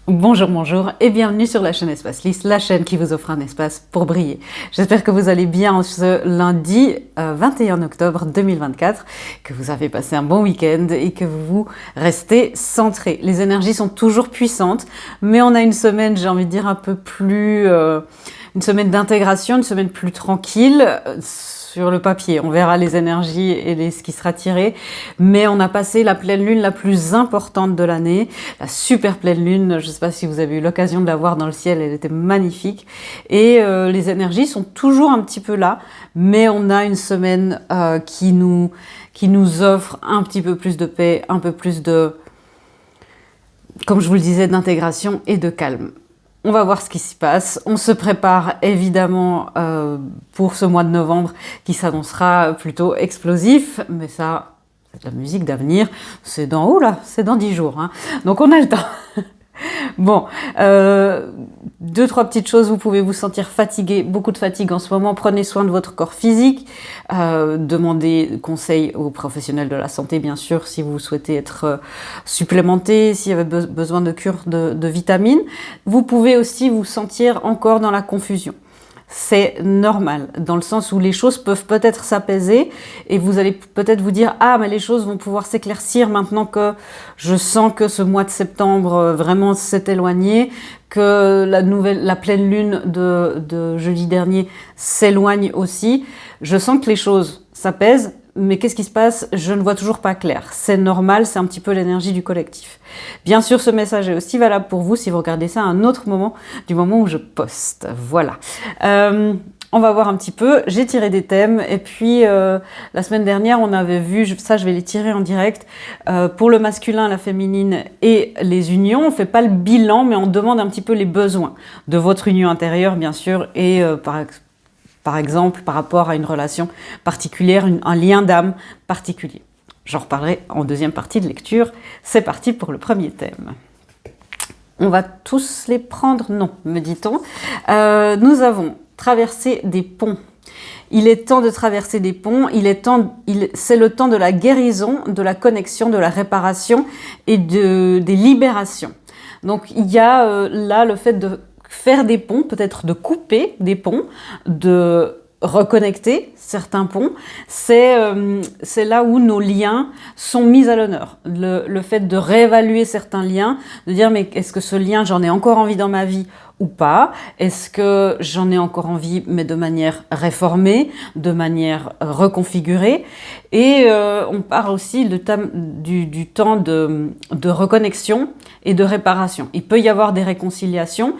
Bonjour, bonjour et bienvenue sur la chaîne Espace Lys, la chaîne qui vous offre un espace pour briller. J'espère que vous allez bien ce lundi 21 octobre 2024, que vous avez passé un bon week-end et que vous restez centrés. Les énergies sont toujours puissantes, mais on a une semaine, j'ai envie de dire, un peu plus... une semaine d'intégration, une semaine plus tranquille sur le papier. On verra les énergies et ce qui sera tiré. Mais on a passé la pleine lune la plus importante de l'année, la super pleine lune. Je ne sais pas si vous avez eu l'occasion de la voir dans le ciel, elle était magnifique. Et les énergies sont toujours un petit peu là, mais on a une semaine qui nous offre un petit peu plus de paix, un peu plus de, comme je vous le disais, d'intégration et de calme. On va voir ce qui s'y passe. On se prépare évidemment pour ce mois de novembre qui s'annoncera plutôt explosif. Mais ça, c'est de la musique d'avenir. C'est dans, oula, c'est dans 10 jours. Hein. Donc on a le temps. Bon, deux, trois petites choses. Vous pouvez vous sentir fatigué, beaucoup de fatigue en ce moment. Prenez soin de votre corps physique. Demandez conseil aux professionnels de la santé, bien sûr, si vous souhaitez être supplémenté, s'il y avait besoin de cure de vitamines. Vous pouvez aussi vous sentir encore dans la confusion. C'est normal, dans le sens où les choses peuvent peut-être s'apaiser et vous allez peut-être vous dire « Ah, mais les choses vont pouvoir s'éclaircir maintenant que je sens que ce mois de septembre vraiment s'est éloigné, que la pleine lune de jeudi dernier s'éloigne aussi. Je sens que les choses s'apaisent, mais qu'est-ce qui se passe? Je ne vois toujours pas clair. C'est normal, c'est un petit peu l'énergie du collectif. Bien sûr, ce message est aussi valable pour vous si vous regardez ça à un autre moment, du moment où je poste. Voilà. On va voir un petit peu. J'ai tiré des thèmes et puis la semaine dernière, on avait vu, ça je vais les tirer en direct, pour le masculin, la féminine et les unions. On ne fait pas le bilan, mais on demande un petit peu les besoins de votre union intérieure, bien sûr, et par exemple, par rapport à une relation particulière, un lien d'âme particulier. J'en reparlerai en deuxième partie de lecture. C'est parti pour le premier thème. On va tous les prendre? Non, me dit-on. Nous avons traversé des ponts. Il est temps de traverser des ponts, c'est le temps de la guérison, de la connexion, de la réparation et des libérations. Donc il y a là le fait de faire des ponts, peut-être de couper des ponts, de reconnecter certains ponts, c'est là où nos liens sont mis à l'honneur. Le fait de réévaluer certains liens, de dire mais est-ce que ce lien, j'en ai encore envie dans ma vie ou pas? Est-ce que j'en ai encore envie, mais de manière réformée, de manière reconfigurée? Et on parle aussi du temps de reconnexion et de réparation. Il peut y avoir des réconciliations.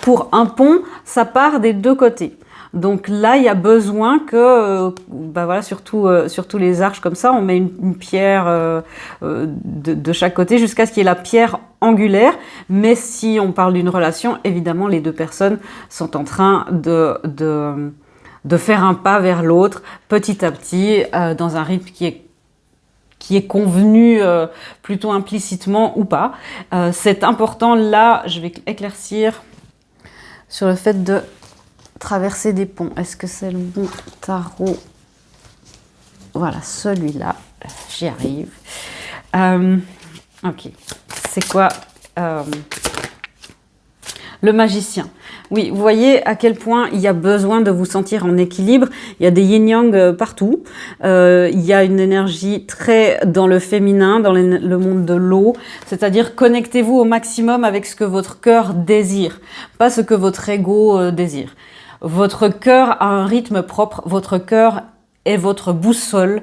Pour un pont, ça part des deux côtés. Donc là, il y a besoin que, voilà, surtout les arches comme ça, on met une pierre de chaque côté jusqu'à ce qu'il y ait la pierre angulaire. Mais si on parle d'une relation, évidemment, les deux personnes sont en train de faire un pas vers l'autre, petit à petit, dans un rythme qui est convenu plutôt implicitement ou pas. C'est important, là, je vais éclaircir sur le fait de traverser des ponts. Est-ce que c'est le bon tarot? Voilà, celui-là. J'y arrive. Ok. C'est quoi le magicien? Oui, vous voyez à quel point il y a besoin de vous sentir en équilibre. Il y a des yin-yang partout. Il y a une énergie très dans le féminin, dans le monde de l'eau. C'est-à-dire, connectez-vous au maximum avec ce que votre cœur désire, pas ce que votre ego désire. Votre cœur a un rythme propre. Votre cœur est votre boussole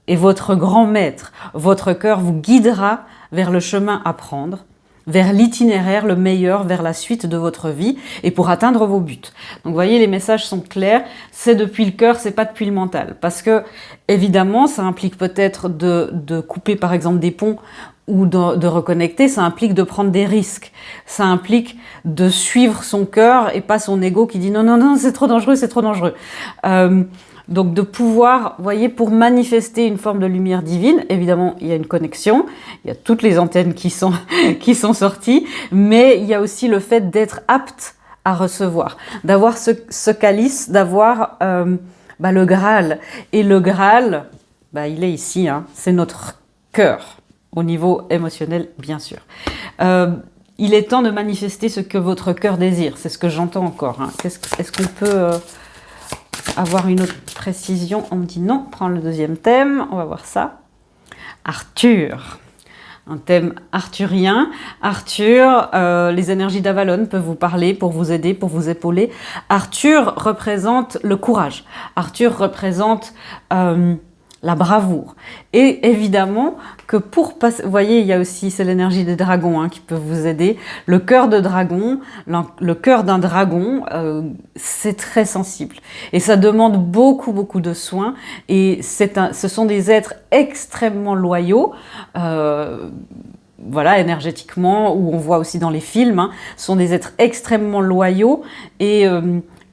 et votre grand maître. Votre cœur vous guidera vers le chemin à prendre, vers l'itinéraire le meilleur, vers la suite de votre vie et pour atteindre vos buts. Donc vous voyez, les messages sont clairs, c'est depuis le cœur, c'est pas depuis le mental. Parce que, évidemment, ça implique peut-être de couper par exemple des ponts ou de reconnecter, ça implique de prendre des risques. Ça implique de suivre son cœur et pas son ego qui dit non, non, non, c'est trop dangereux, c'est trop dangereux. Donc de pouvoir, vous voyez, pour manifester une forme de lumière divine, évidemment, il y a une connexion, il y a toutes les antennes qui sont sorties, mais il y a aussi le fait d'être apte à recevoir, d'avoir ce calice, d'avoir le Graal. Et le Graal, il est ici, hein, c'est notre cœur, au niveau émotionnel, bien sûr. il est temps de manifester ce que votre cœur désire. C'est ce que j'entends encore. Hein. Est-ce qu'on peut avoir une autre précision? On me dit non, prends le deuxième thème, on va voir ça. Arthur. Un thème arthurien. Arthur, les énergies d'Avalon peuvent vous parler pour vous aider, pour vous épauler. Arthur représente le courage. Arthur représente la bravoure. Et évidemment que pour passer... Vous voyez, il y a aussi, c'est l'énergie des dragons qui peut vous aider. Le cœur de dragon, le cœur d'un dragon, c'est très sensible. Et ça demande beaucoup, beaucoup de soins. Et ce sont des êtres extrêmement loyaux. Voilà, énergétiquement, ou on voit aussi dans les films, sont des êtres extrêmement loyaux et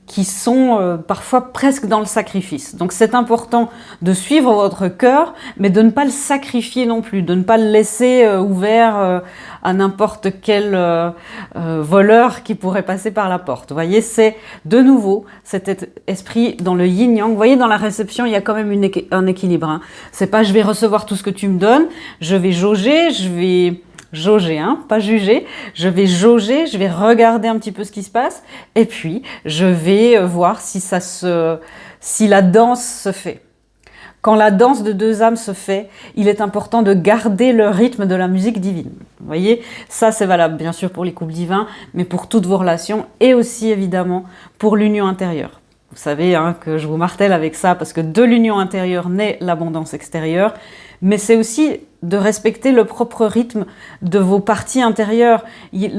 qui sont parfois presque dans le sacrifice. Donc c'est important de suivre votre cœur, mais de ne pas le sacrifier non plus, de ne pas le laisser ouvert à n'importe quel voleur qui pourrait passer par la porte. Vous voyez, c'est de nouveau cet esprit dans le yin-yang. Vous voyez, dans la réception, il y a quand même un équilibre. C'est pas je vais recevoir tout ce que tu me donnes, je vais jauger, jauger, pas juger, je vais jauger, je vais regarder un petit peu ce qui se passe et puis je vais voir si la danse se fait. Quand la danse de deux âmes se fait, il est important de garder le rythme de la musique divine. Vous voyez, ça c'est valable bien sûr pour les couples divins, mais pour toutes vos relations et aussi évidemment pour l'union intérieure. Vous savez que je vous martèle avec ça parce que de l'union intérieure naît l'abondance extérieure, mais c'est aussi de respecter le propre rythme de vos parties intérieures.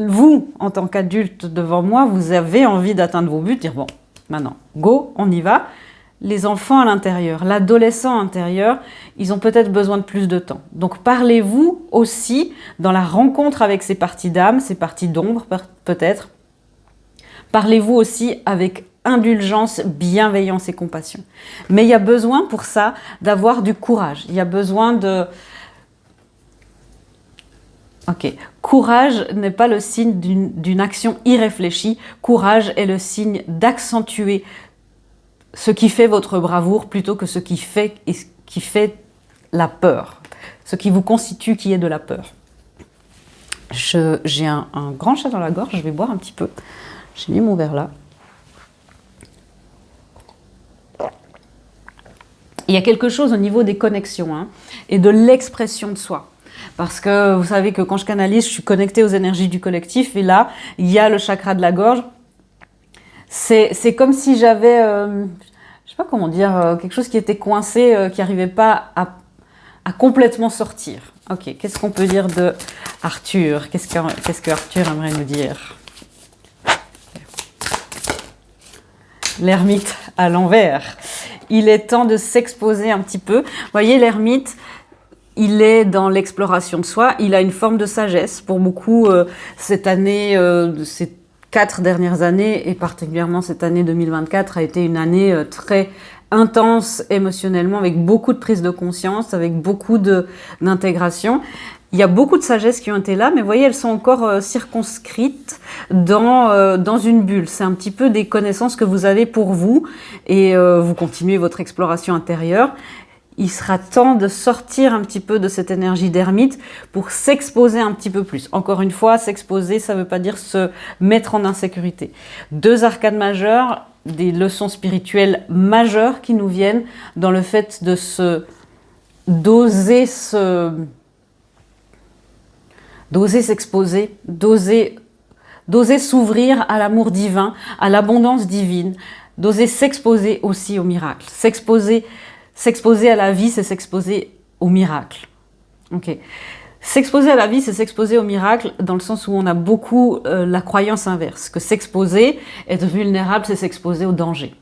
Vous, en tant qu'adulte devant moi, vous avez envie d'atteindre vos buts, dire bon, maintenant, go, on y va. Les enfants à l'intérieur, l'adolescent intérieur, ils ont peut-être besoin de plus de temps. Donc parlez-vous aussi dans la rencontre avec ces parties d'âme, ces parties d'ombre peut-être. Parlez-vous aussi avec indulgence, bienveillance et compassion. Mais il y a besoin pour ça d'avoir du courage. Il y a besoin de... Ok, courage n'est pas le signe d'une action irréfléchie. Courage est le signe d'accentuer ce qui fait votre bravoure plutôt que ce qui fait la peur. Ce qui vous constitue qui est de la peur. J'ai un grand chat dans la gorge, je vais boire un petit peu. J'ai mis mon verre là. Il y a quelque chose au niveau des connexions et de l'expression de soi. Parce que vous savez que quand je canalise, je suis connectée aux énergies du collectif. Et là, il y a le chakra de la gorge. C'est comme si j'avais, je sais pas comment dire, quelque chose qui était coincé, qui n'arrivait pas à complètement sortir. Ok, qu'est-ce qu'on peut dire de Arthur? Qu'est-ce que Arthur aimerait nous dire? L'ermite à l'envers. Il est temps de s'exposer un petit peu. Vous voyez, l'ermite, il est dans l'exploration de soi. Il a une forme de sagesse. Pour beaucoup, cette année, ces 4 dernières années, et particulièrement cette année 2024, a été une année très intense émotionnellement, avec beaucoup de prise de conscience, avec beaucoup d'intégration. Il y a beaucoup de sagesse qui ont été là, mais vous voyez, elles sont encore circonscrites dans une bulle. C'est un petit peu des connaissances que vous avez pour vous et vous continuez votre exploration intérieure. Il sera temps de sortir un petit peu de cette énergie d'ermite pour s'exposer un petit peu plus. Encore une fois, s'exposer, ça ne veut pas dire se mettre en insécurité. 2 arcanes majeures, des leçons spirituelles majeures qui nous viennent dans le fait d'oser s'exposer, d'oser s'ouvrir à l'amour divin, à l'abondance divine, d'oser s'exposer aussi au miracle. S'exposer à la vie, c'est s'exposer au miracle. Ok. S'exposer à la vie, c'est s'exposer au miracle dans le sens où on a beaucoup la croyance inverse, que s'exposer, être vulnérable, c'est s'exposer au danger.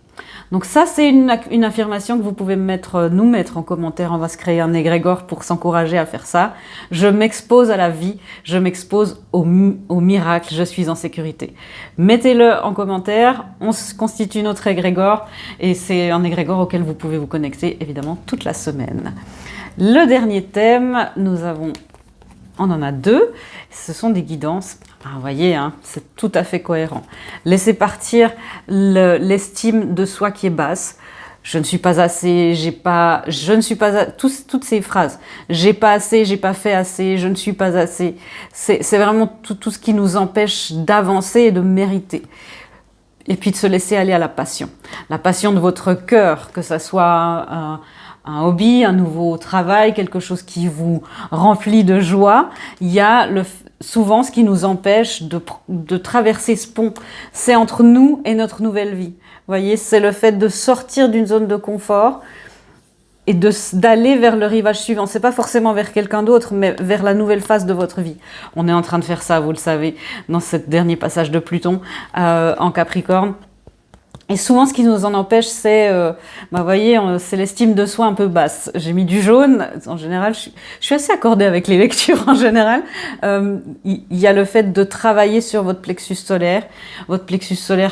Donc ça, c'est une affirmation que vous pouvez nous mettre en commentaire. On va se créer un égrégore pour s'encourager à faire ça. Je m'expose à la vie, je m'expose au miracle, je suis en sécurité. Mettez-le en commentaire, on se constitue notre égrégore et c'est un égrégore auquel vous pouvez vous connecter évidemment toute la semaine. Le dernier thème, on en a 2, ce sont des guidances. Vous voyez, c'est tout à fait cohérent. Laissez partir l'estime de soi qui est basse. je ne suis pas assez, je ne suis pas, toutes ces phrases, j'ai pas assez, j'ai pas fait assez, je ne suis pas assez, c'est vraiment tout ce qui nous empêche d'avancer et de mériter. Et puis de se laisser aller à la passion de votre cœur, que ça soit un hobby, un nouveau travail, quelque chose qui vous remplit de joie. Il y a souvent ce qui nous empêche de traverser ce pont. C'est entre nous et notre nouvelle vie. Vous voyez, c'est le fait de sortir d'une zone de confort et d'aller vers le rivage suivant. C'est pas forcément vers quelqu'un d'autre, mais vers la nouvelle phase de votre vie. On est en train de faire ça, vous le savez, dans ce dernier passage de Pluton en Capricorne. Et souvent, ce qui nous en empêche, c'est, vous voyez, c'est l'estime de soi un peu basse. J'ai mis du jaune. En général, je suis assez accordée avec les lectures en général. Il y a le fait de travailler sur votre plexus solaire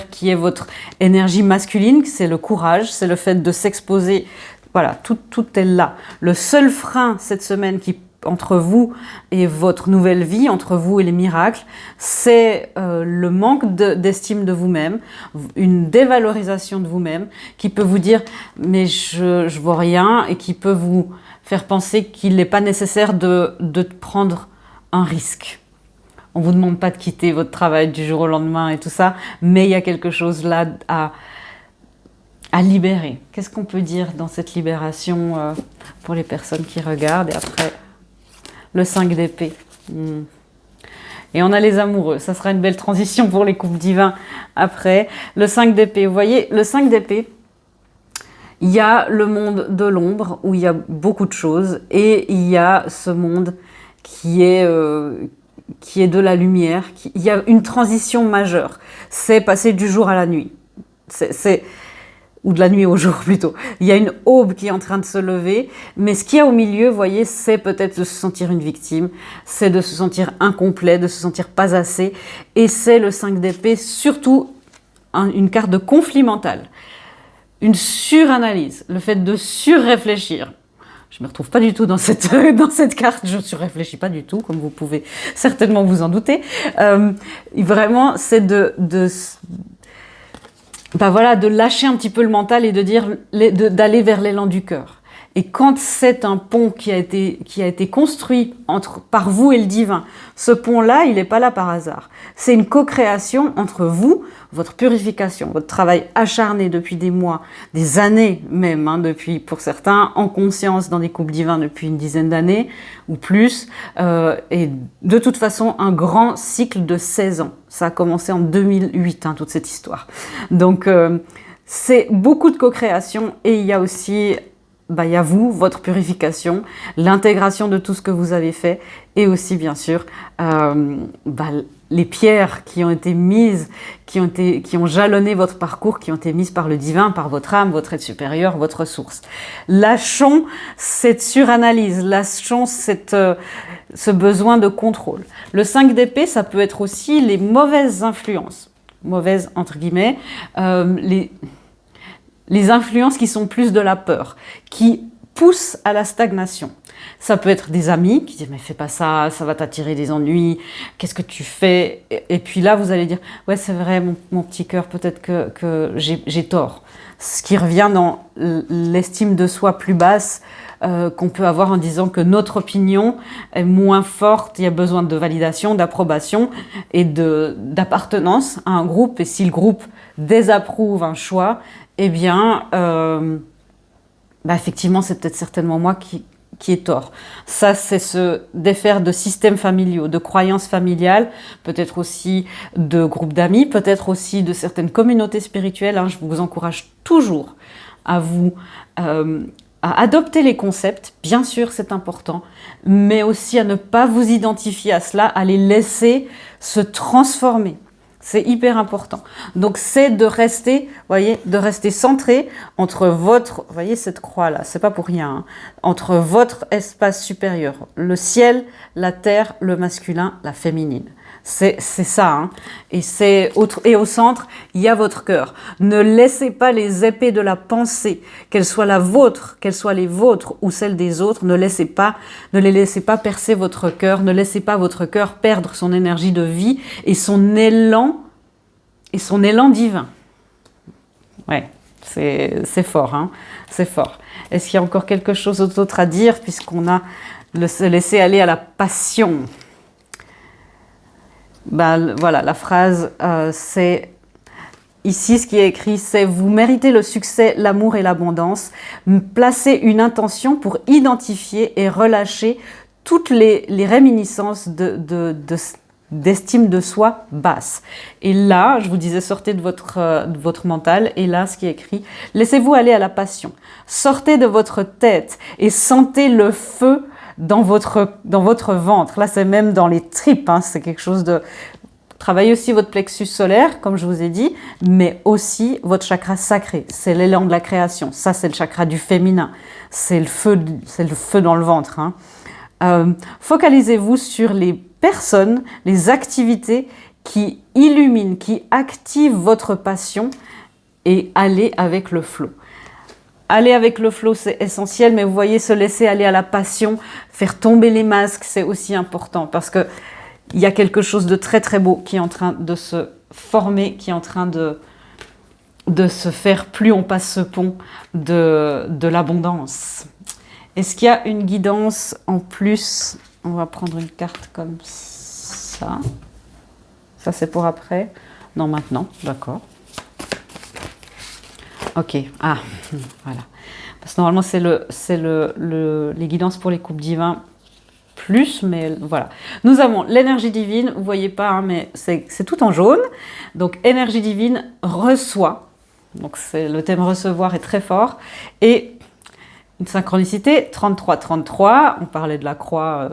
qui est votre énergie masculine, c'est le courage, c'est le fait de s'exposer. Voilà, tout est là. Le seul frein cette semaine entre vous et votre nouvelle vie, entre vous et les miracles, c'est le manque d'estime de vous-même, une dévalorisation de vous-même qui peut vous dire « mais je vaux rien » et qui peut vous faire penser qu'il n'est pas nécessaire de prendre un risque. On ne vous demande pas de quitter votre travail du jour au lendemain et tout ça, mais il y a quelque chose là à libérer. Qu'est-ce qu'on peut dire dans cette libération pour les personnes qui regardent? Et après, le 5 d'épée. Et on a les amoureux. Ça sera une belle transition pour les couples divins après. Le 5 d'épée. Vous voyez, le 5 d'épée, il y a le monde de l'ombre où il y a beaucoup de choses. Et il y a ce monde qui est de la lumière. Il y a une transition majeure. C'est passer du jour à la nuit. Ou de la nuit au jour plutôt. Il y a une aube qui est en train de se lever, mais ce qu'il y a au milieu, vous voyez, c'est peut-être de se sentir une victime, c'est de se sentir incomplet, de se sentir pas assez, et c'est le 5 d'épée, surtout une carte de conflit mental, une suranalyse, le fait de surréfléchir. Je me retrouve pas du tout dans cette carte, je ne surréfléchis pas du tout, comme vous pouvez certainement vous en douter. Vraiment, c'est de lâcher un petit peu le mental et de dire d'aller vers l'élan du cœur. Et quand c'est un pont qui a été construit par vous et le divin, ce pont-là, il n'est pas là par hasard. C'est une co-création entre vous, votre purification, votre travail acharné depuis des mois, des années même, depuis, pour certains, en conscience dans des couples divins depuis une dizaine d'années ou plus, et de toute façon, un grand cycle de 16 ans. Ça a commencé en 2008, toute cette histoire. Donc, c'est beaucoup de co-création et il y a aussi... il y a vous, votre purification, l'intégration de tout ce que vous avez fait et aussi bien sûr les pierres qui ont été mises, qui ont jalonné votre parcours, qui ont été mises par le divin, par votre âme, votre être supérieur, votre source. Lâchons cette suranalyse, lâchons ce besoin de contrôle. Le 5 d'épée, ça peut être aussi les mauvaises influences, mauvaises entre guillemets, les influences qui sont plus de la peur, qui poussent à la stagnation. Ça peut être des amis qui disent « mais fais pas ça, ça va t'attirer des ennuis, qu'est-ce que tu fais ?» Et puis là, vous allez dire « ouais, c'est vrai, mon petit cœur, peut-être que j'ai tort. » Ce qui revient dans l'estime de soi plus basse qu'on peut avoir en disant que notre opinion est moins forte, il y a besoin de validation, d'approbation et d'appartenance à un groupe. Et si le groupe désapprouve un choix, eh bien, effectivement, c'est peut-être certainement moi qui ai tort. Ça, c'est se défaire de systèmes familiaux, de croyances familiales, peut-être aussi de groupes d'amis, peut-être aussi de certaines communautés spirituelles. Je vous encourage toujours à adopter les concepts, bien sûr, c'est important, mais aussi à ne pas vous identifier à cela, à les laisser se transformer. C'est hyper important. Donc, c'est de rester, de rester centré entre votre, cette croix-là, c'est pas pour rien, entre votre espace supérieur, le ciel, la terre, le masculin, la féminine. C'est ça, Et au centre, il y a votre cœur. Ne laissez pas les épées de la pensée, qu'elles soient la vôtre, qu'elles soient les vôtres ou celles des autres, ne les laissez pas percer votre cœur, ne laissez pas votre cœur perdre son énergie de vie et son élan divin. Ouais. C'est fort, hein, c'est fort. Est-ce qu'il y a encore quelque chose d'autre à dire puisqu'on a se laisser aller à la passion? Ben, voilà, la phrase, c'est... Ici, ce qui est écrit, c'est « Vous méritez le succès, l'amour et l'abondance. Placez une intention pour identifier et relâcher toutes les réminiscences d'estime de soi basse. » Et là, je vous disais, sortez de votre mental. Et là, ce qui est écrit, « Laissez-vous aller à la passion. Sortez de votre tête et sentez le feu dans votre ventre. » Là, c'est même dans les tripes. Hein, c'est quelque chose de... Travaillez aussi votre plexus solaire, comme je vous ai dit, mais aussi votre chakra sacré. C'est l'élan de la création. Ça, c'est le chakra du féminin. C'est le feu dans le ventre. Hein. Focalisez-vous sur les personnes, les activités qui illuminent, qui activent votre passion et allez avec le flow. Aller avec le flow, c'est essentiel, mais vous voyez, se laisser aller à la passion, faire tomber les masques, c'est aussi important parce que il y a quelque chose de très très beau qui est en train de se former, qui est en train de se faire plus on passe ce pont de l'abondance. Est-ce qu'il y a une guidance en plus? On va prendre une carte comme ça. Ça c'est pour après? Non, maintenant, d'accord. Ok, ah, voilà. Parce que normalement c'est les guidances pour les couples divins plus, mais voilà. Nous avons l'énergie divine, vous voyez pas, hein, mais c'est tout en jaune. Donc énergie divine reçoit. Donc le thème recevoir est très fort. Et une synchronicité 33-33. On parlait de la croix.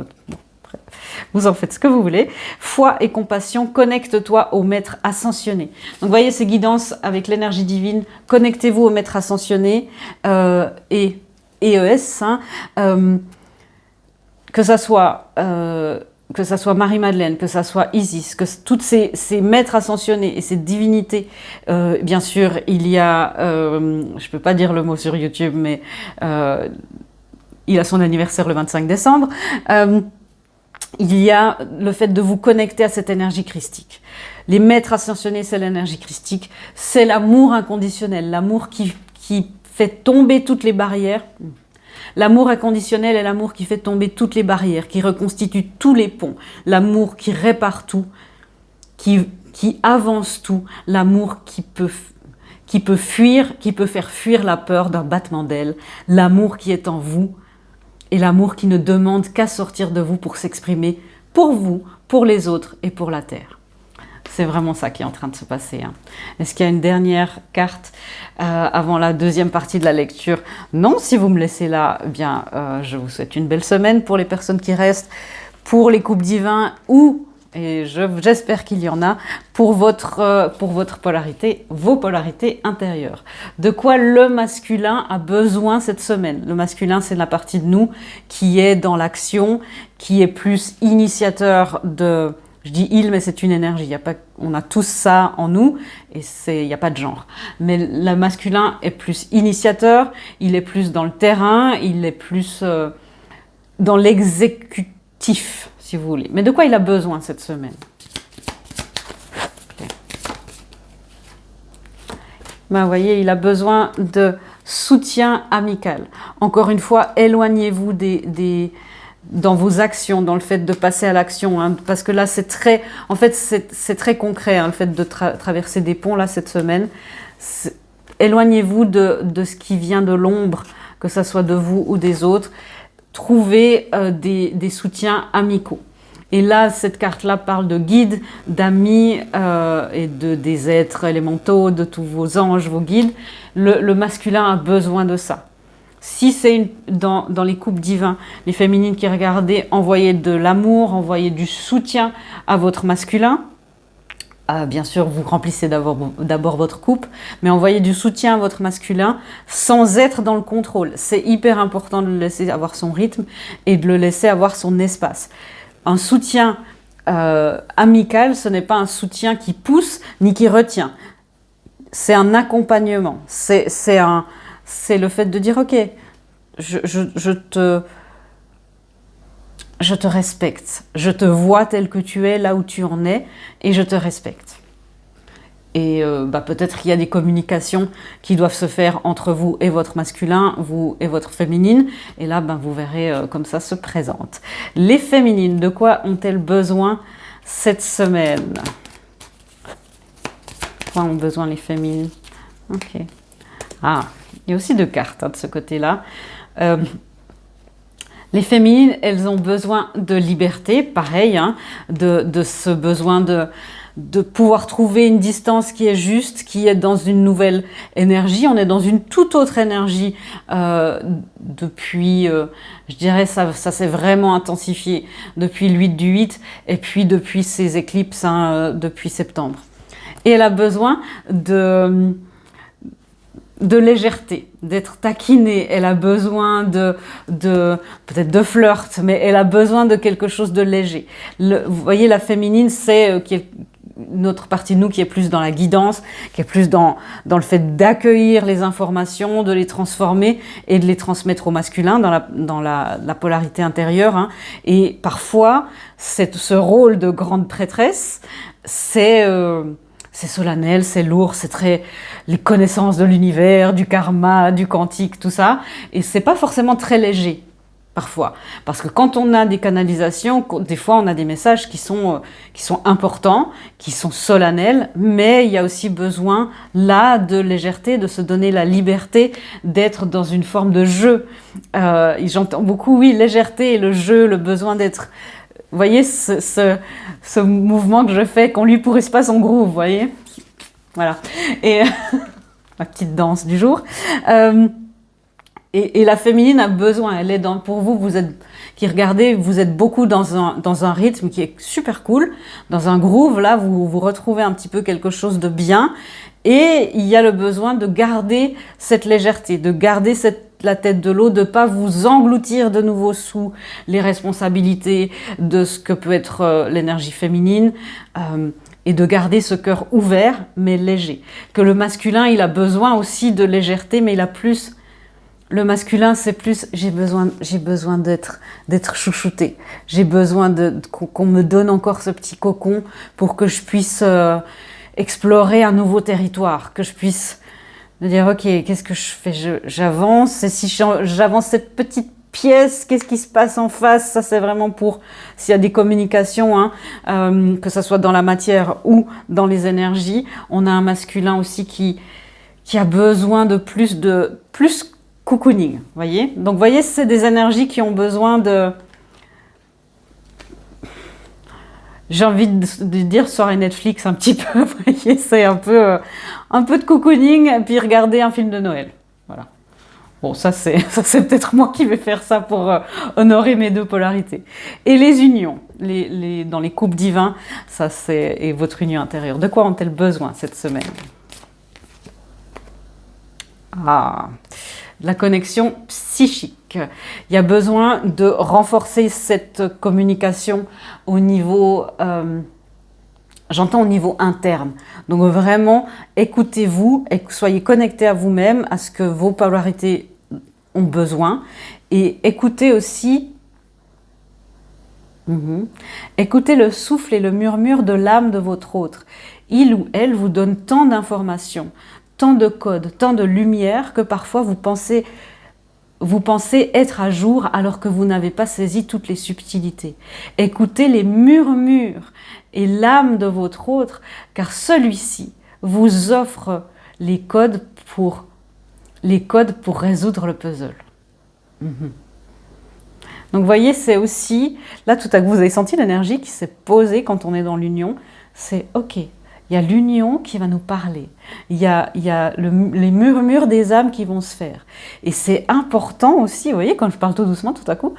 Vous en faites ce que vous voulez. Foi et compassion, connecte-toi au maître ascensionné. Donc vous voyez ces guidances avec l'énergie divine. Connectez-vous au maître ascensionné et EES. Hein, que ça soit Marie-Madeleine, que ça soit Isis, que toutes ces maîtres ascensionnés et ces divinités, bien sûr, il y a, je ne peux pas dire le mot sur YouTube, mais il a son anniversaire le 25 décembre, il y a le fait de vous connecter à cette énergie christique. Les maîtres ascensionnés, c'est l'énergie christique, c'est l'amour inconditionnel, l'amour qui fait tomber toutes les barrières. L'amour inconditionnel est l'amour qui fait tomber toutes les barrières, qui reconstitue tous les ponts, l'amour qui répare tout, qui avance tout, l'amour qui peut fuir, qui peut faire fuir la peur d'un battement d'aile, l'amour qui est en vous et l'amour qui ne demande qu'à sortir de vous pour s'exprimer pour vous, pour les autres et pour la Terre. C'est vraiment ça qui est en train de se passer. Hein. Est-ce qu'il y a une dernière carte avant la deuxième partie de la lecture? Non, si vous me laissez là, eh bien, je vous souhaite une belle semaine pour les personnes qui restent, pour les couples divins ou, et j'espère qu'il y en a, pour votre polarité, vos polarités intérieures. De quoi le masculin a besoin cette semaine? Le masculin, c'est la partie de nous qui est dans l'action, qui est plus initiateur de... Je dis il, mais c'est une énergie. On a tous ça en nous et il n'y a pas de genre. Mais le masculin est plus initiateur, il est plus dans le terrain, il est plus dans l'exécutif, si vous voulez. Mais de quoi il a besoin cette semaine? Ben, vous voyez, il a besoin de soutien amical. Encore une fois, éloignez-vous dans vos actions, dans le fait de passer à l'action, hein, parce que là c'est très, en fait c'est très concret, hein, le fait de traverser des ponts là cette semaine. Éloignez-vous de ce qui vient de l'ombre, que ça soit de vous ou des autres. Trouvez des soutiens amicaux. Et là, cette carte-là parle de guides, d'amis et des êtres élémentaux, de tous vos anges, vos guides. Le masculin a besoin de ça. Si c'est dans les couples divins, les féminines qui regardaient, envoyez de l'amour, envoyez du soutien à votre masculin. Bien sûr, vous remplissez d'abord votre coupe, mais envoyez du soutien à votre masculin sans être dans le contrôle. C'est hyper important de le laisser avoir son rythme et de le laisser avoir son espace. Un soutien amical, ce n'est pas un soutien qui pousse ni qui retient. C'est un accompagnement. C'est le fait de dire, ok, je te respecte, je te vois tel que tu es, là où tu en es, et je te respecte. peut-être qu'il y a des communications qui doivent se faire entre vous et votre masculin, vous et votre féminine. Et là, vous verrez comme ça se présente. Les féminines, de quoi ont-elles besoin cette semaine? De quoi ont besoin les féminines? Ok. Ah, il y a aussi 2 cartes de ce côté-là. Les féminines, elles ont besoin de liberté, pareil, de ce besoin de pouvoir trouver une distance qui est juste, qui est dans une nouvelle énergie. On est dans une toute autre énergie depuis, je dirais, ça s'est vraiment intensifié depuis le 8 du 8 et puis depuis ces éclipses, depuis septembre. Et elle a besoin de légèreté, d'être taquinée. Elle a besoin peut-être de flirt, mais elle a besoin de quelque chose de léger. Vous voyez, la féminine, c'est une autre partie de nous qui est plus dans la guidance, qui est plus dans le fait d'accueillir les informations, de les transformer et de les transmettre au masculin dans la polarité intérieure. Et parfois, ce rôle de grande prêtresse, c'est solennel, c'est lourd, c'est très les connaissances de l'univers, du karma, du quantique, tout ça. Et c'est pas forcément très léger, parfois. Parce que quand on a des canalisations, des fois on a des messages qui sont importants, qui sont solennels, mais il y a aussi besoin, là, de légèreté, de se donner la liberté d'être dans une forme de jeu. J'entends beaucoup, oui, légèreté et le jeu, le besoin d'être... Vous voyez ce mouvement que je fais, qu'on lui pourrisse pas son groove, vous voyez? Voilà. Et ma petite danse du jour. Et la féminine a besoin, elle est pour vous, qui regardez, vous êtes beaucoup dans un rythme qui est super cool, dans un groove, là, vous retrouvez un petit peu quelque chose de bien, et il y a le besoin de garder cette légèreté, de garder la tête de l'eau, de ne pas vous engloutir de nouveau sous les responsabilités de ce que peut être l'énergie féminine, et de garder ce cœur ouvert, mais léger. Que le masculin, il a besoin aussi de légèreté, mais il a plus... Le masculin, c'est plus j'ai besoin d'être chouchouté. J'ai besoin qu'on me donne encore ce petit cocon pour que je puisse explorer un nouveau territoire, que je puisse me dire ok, qu'est-ce que je fais? J'avance, et si j'avance cette petite pièce, qu'est-ce qui se passe en face? Ça, c'est vraiment pour s'il y a des communications, que ce soit dans la matière ou dans les énergies. On a un masculin aussi qui a besoin de plus cocooning, voyez. Donc, voyez, c'est des énergies qui ont besoin de... J'ai envie de dire soirée Netflix un petit peu, vous voyez, c'est un peu de cocooning et puis regarder un film de Noël. Voilà. Bon, ça c'est peut-être moi qui vais faire ça pour honorer mes 2 polarités. Et les unions, dans les couples divins, et votre union intérieure. De quoi ont-elles besoin cette semaine? La connexion psychique. Il y a besoin de renforcer cette communication au niveau, j'entends au niveau interne. Donc vraiment, écoutez-vous et soyez connectés à vous-même, à ce que vos polarités ont besoin. Et écoutez aussi, écoutez le souffle et le murmure de l'âme de votre autre. Il ou elle vous donne tant d'informations, tant de codes, tant de lumière que parfois vous pensez être à jour alors que vous n'avez pas saisi toutes les subtilités. Écoutez les murmures et l'âme de votre autre, car celui-ci vous offre les codes pour résoudre le puzzle. Donc vous voyez, c'est aussi, là tout à coup vous avez senti l'énergie qui s'est posée quand on est dans l'union, c'est ok. Il y a l'union qui va nous parler. Il y a les murmures des âmes qui vont se faire. Et c'est important aussi, vous voyez, quand je parle tout doucement, tout à coup,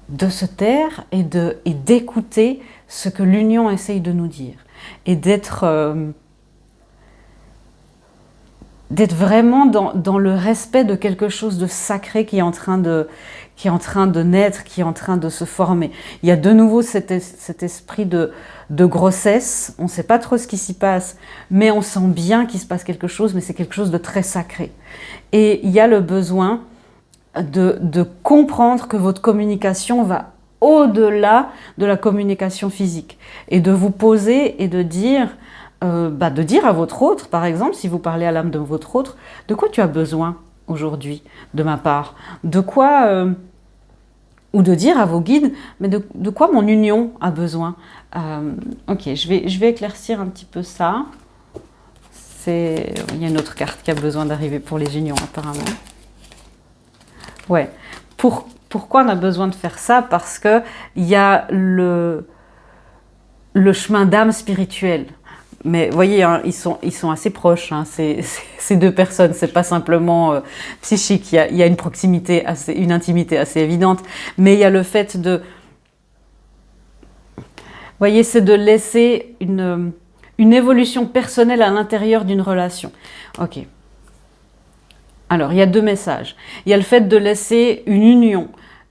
de se taire et d'écouter ce que l'union essaye de nous dire. Et d'être vraiment dans le respect de quelque chose de sacré qui est en train de naître, qui est en train de se former. Il y a de nouveau cet esprit de grossesse, on ne sait pas trop ce qui s'y passe, mais on sent bien qu'il se passe quelque chose, mais c'est quelque chose de très sacré. Et il y a le besoin de comprendre que votre communication va au-delà de la communication physique, et de vous poser et de dire de dire à votre autre, par exemple, si vous parlez à l'âme de votre autre, de quoi tu as besoin aujourd'hui de ma part, de quoi, ou de dire à vos guides, mais de quoi mon union a besoin. Ok, je vais éclaircir un petit peu ça. Il y a une autre carte qui a besoin d'arriver pour les unions apparemment. Ouais. Pourquoi on a besoin de faire ça? Parce que il y a le chemin d'âme spirituel. Mais vous voyez, hein, ils sont assez proches, hein, ces deux personnes. C'est pas simplement psychique. Il y a une proximité, une intimité assez évidente. Mais il y a le fait de... Vous voyez, c'est de laisser une évolution personnelle à l'intérieur d'une relation. Ok. Alors, il y a deux messages. Il y a le fait de laisser une union,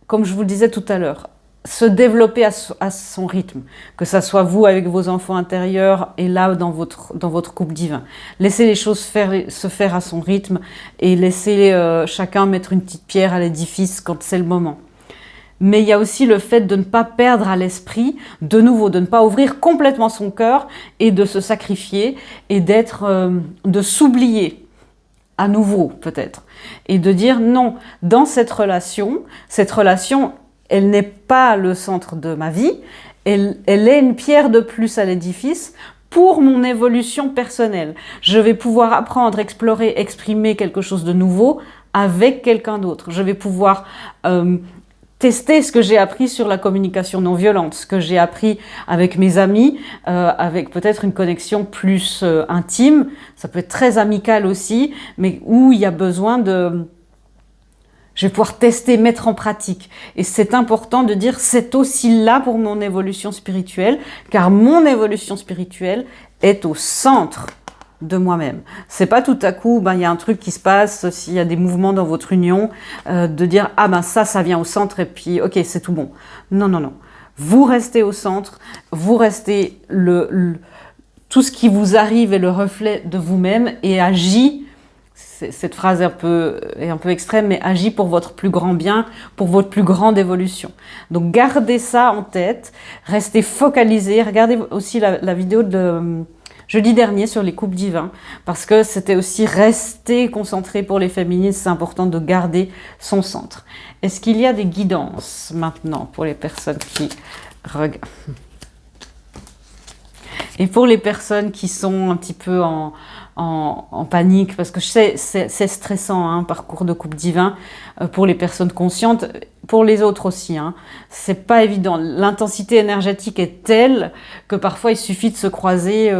comme je vous le disais tout à l'heure, se développer à son rythme, que ça soit vous avec vos enfants intérieurs et là dans votre couple divin. Laissez les choses se faire à son rythme et laissez chacun mettre une petite pierre à l'édifice quand c'est le moment. Mais il y a aussi le fait de ne pas perdre à l'esprit, de nouveau, de ne pas ouvrir complètement son cœur et de se sacrifier et de s'oublier à nouveau peut-être. Et de dire non, dans cette relation, elle n'est pas le centre de ma vie, elle est une pierre de plus à l'édifice pour mon évolution personnelle. Je vais pouvoir apprendre, explorer, exprimer quelque chose de nouveau avec quelqu'un d'autre. Je vais pouvoir tester ce que j'ai appris sur la communication non violente, ce que j'ai appris avec mes amis, avec peut-être une connexion plus intime. Ça peut être très amical aussi, mais où il y a besoin de... Je vais pouvoir tester, mettre en pratique. Et c'est important de dire, c'est aussi là pour mon évolution spirituelle, car mon évolution spirituelle est au centre de moi-même. C'est pas tout à coup, il y a un truc qui se passe, s'il y a des mouvements dans votre union, de dire, ça vient au centre et puis, ok, c'est tout bon. Non, non, non. Vous restez au centre, vous restez tout ce qui vous arrive est le reflet de vous-même et agit. Cette phrase est un peu extrême, mais agit pour votre plus grand bien, pour votre plus grande évolution. Donc gardez ça en tête, restez focalisés. Regardez aussi la vidéo de jeudi dernier sur les couples divins, parce que c'était aussi rester concentré pour les féministes, c'est important de garder son centre. Est-ce qu'il y a des guidances maintenant pour les personnes qui regardent? Et pour les personnes qui sont un petit peu en panique, parce que je sais, c'est stressant, un parcours de couple divin, pour les personnes conscientes, pour les autres aussi. C'est pas évident. L'intensité énergétique est telle que parfois il suffit de se croiser,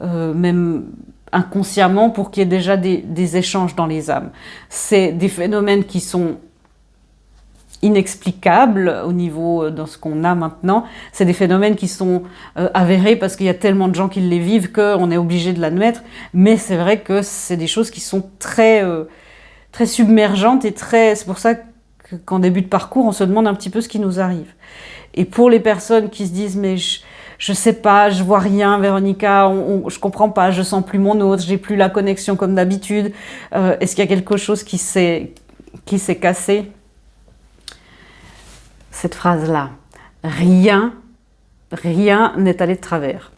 même inconsciemment, pour qu'il y ait déjà des échanges dans les âmes. C'est des phénomènes qui sont inexplicables au niveau dans ce qu'on a maintenant. C'est des phénomènes qui sont avérés parce qu'il y a tellement de gens qui les vivent qu'on est obligé de l'admettre. Mais c'est vrai que c'est des choses qui sont très, très submergentes et c'est pour ça qu'en début de parcours, on se demande un petit peu ce qui nous arrive. Et pour les personnes qui se disent mais je sais pas, je vois rien, Véronica, je comprends pas, je sens plus mon autre, j'ai plus la connexion comme d'habitude. Est-ce qu'il y a quelque chose qui s'est cassé? Cette phrase-là, rien n'est allé de travers.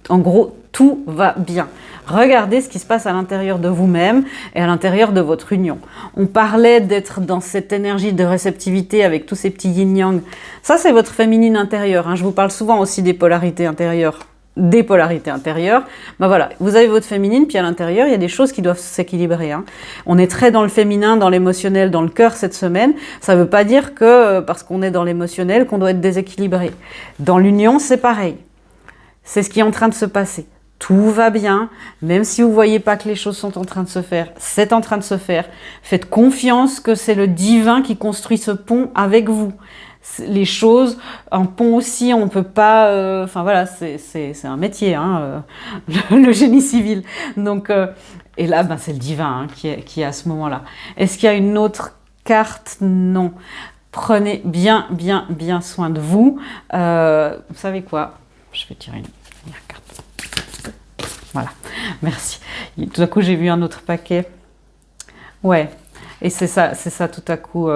En gros, tout va bien. Regardez ce qui se passe à l'intérieur de vous-même et à l'intérieur de votre union. On parlait d'être dans cette énergie de réceptivité avec tous ces petits yin-yang. Ça, c'est votre féminine intérieure. Je vous parle souvent aussi des polarités intérieures. Voilà, vous avez votre féminine, puis à l'intérieur, il y a des choses qui doivent s'équilibrer. On est très dans le féminin, dans l'émotionnel, dans le cœur cette semaine. Ça ne veut pas dire que parce qu'on est dans l'émotionnel, qu'on doit être déséquilibré. Dans l'union, c'est pareil. C'est ce qui est en train de se passer. Tout va bien, même si vous ne voyez pas que les choses sont en train de se faire, c'est en train de se faire. Faites confiance que c'est le divin qui construit ce pont avec vous. Les choses, un pont aussi, on ne peut pas... voilà, c'est un métier, le génie civil. Donc, et là, c'est le divin qui est à ce moment-là. Est-ce qu'il y a une autre carte? Non. Prenez bien soin de vous. Vous savez quoi? Je vais tirer une dernière carte. Voilà, merci. Tout à coup, j'ai vu un autre paquet. Ouais, et c'est ça tout à coup...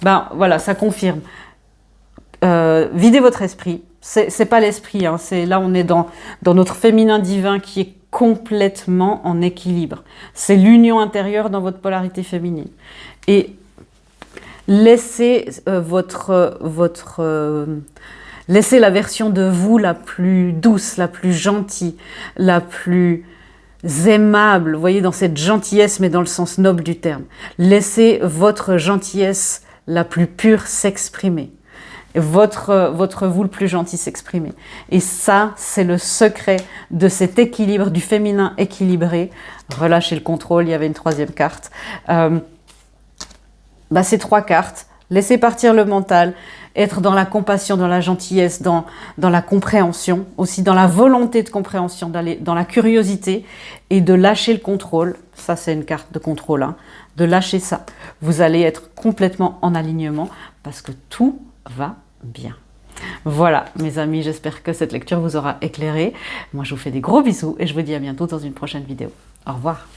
voilà, ça confirme. Videz votre esprit, C'est pas l'esprit, hein, là on est dans notre féminin divin qui est complètement en équilibre. C'est l'union intérieure dans votre polarité féminine. Et laissez laissez la version de vous la plus douce, la plus gentille, la plus aimable, vous voyez, dans cette gentillesse, mais dans le sens noble du terme. Laissez votre gentillesse la plus pure s'exprimer. Votre vous le plus gentil s'exprimer. Et ça, c'est le secret de cet équilibre, du féminin équilibré. Relâchez le contrôle, il y avait une troisième carte. Ces 3 cartes, laissez partir le mental, être dans la compassion, dans la gentillesse, dans la compréhension, aussi dans la volonté de compréhension, d'aller dans la curiosité et de lâcher le contrôle. Ça, c'est une carte de contrôle, hein, de lâcher ça. Vous allez être complètement en alignement parce que tout va bien. Voilà, mes amis, j'espère que cette lecture vous aura éclairé. Moi, je vous fais des gros bisous et je vous dis à bientôt dans une prochaine vidéo. Au revoir.